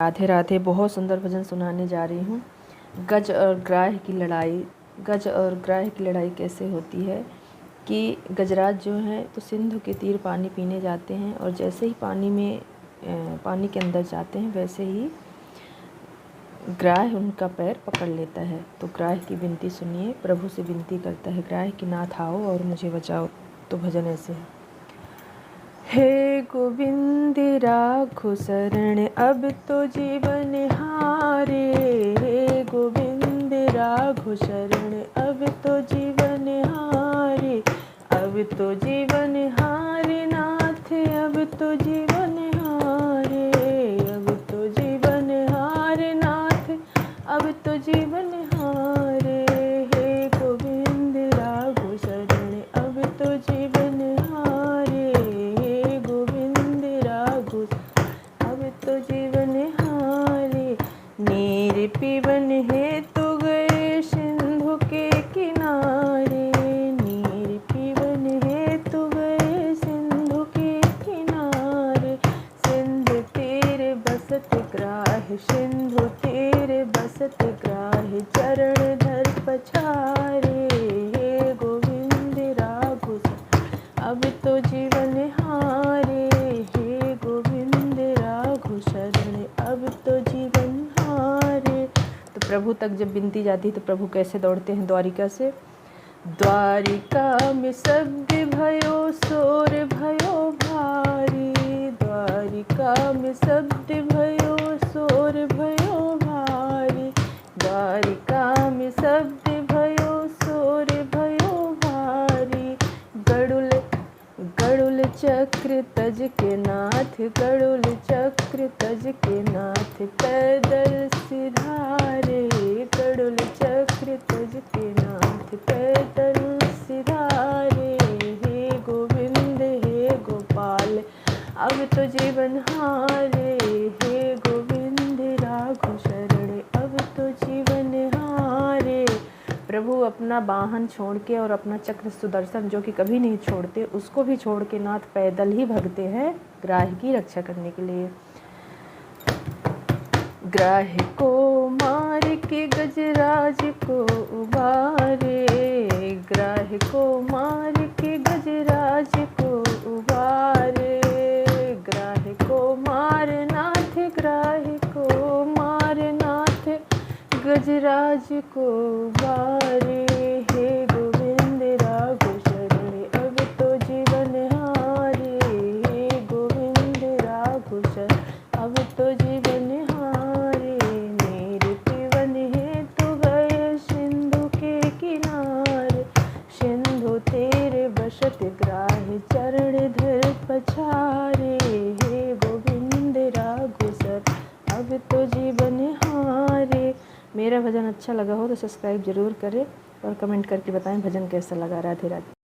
राधे राधे। बहुत सुंदर भजन सुनाने जा रही हूँ। गज और ग्राह की लड़ाई। गज और ग्राह की लड़ाई कैसे होती है कि गजराज जो हैं तो सिंधु के तीर पानी पीने जाते हैं और जैसे ही पानी के अंदर जाते हैं वैसे ही ग्राह उनका पैर पकड़ लेता है। तो ग्राह की विनती सुनिए। प्रभु से विनती करता है, ग्राह की नाथ आओ और मुझे बचाओ। तो भजन ऐसे है। हे गोविंद राखो शरण अब तो जीवन हारे। हे गोविंद राखो शरण अब तो जीवन हारे। अब तो जीवन हारे नाथ, अब तो जीवन हारे। अब तो जीवन हारे नाथ, अब तो जीवन हारे। हे गोविंद राखो शरण अब तो जीवन हारे। तो जीवन हारे। नीर पीवन हेतु गए सिंधु के किनारे। नीर पीवन हेतु गए सिंधु के किनारे। सिंधु तीर बसत ग्राह, सिंधु तीर बसत ग्राह। चरण धर पछारे। हे गोविंद राघो अब तो जीवन हारे। हे गोविंद राघो शरण अब तो जीवन हारे। तो प्रभु तक जब विनती जाती है तो प्रभु कैसे दौड़ते हैं द्वारिका से। द्वारिका में शब्द भयो शोर भयो भारी। द्वारिका में शब्द भयो शोर भयो भारी। द्वारिका में शब्द भयो शोर भयो भारी। गरुल चक्र तज के नाथ, गरुल चक्र तज के नाथ। पैदल सिधारे। गरुल चक्र तज के नाथ, पैदल सिधारे। हे गोविंद हे गोपाल अब तो जीवन हारे। हे गोविंद राघो शरण अब तो जीवन हारे। प्रभु अपना वाहन छोड़ के और अपना चक्र सुदर्शन जो कि कभी नहीं छोड़ते, उसको भी छोड़ के नाथ पैदल ही भगते हैं ग्राह की रक्षा करने के लिए। ग्राह को मार के गजराज को उबारे। ग्राह को मार के गजराज को उबारे। ग्राह को मार नाथ, ग्राह को मार नाथ। गजराज को उबारे। हे गोविंद राघो शरण अब तो जीवन हारे। हे गोविंद राघो शरण अब तो जीवन हारे। मेरे पीवन हेतु गए सिंधु के किनारे। सिंधु तेरे बसत ग्राह, चरण धर पछारे। हे गोविंद राघो शरण अब तो जीवन हारे। मेरा भजन अच्छा लगा हो तो सब्सक्राइब ज़रूर करें और कमेंट करके बताएं भजन कैसा लगा। राधे राधे।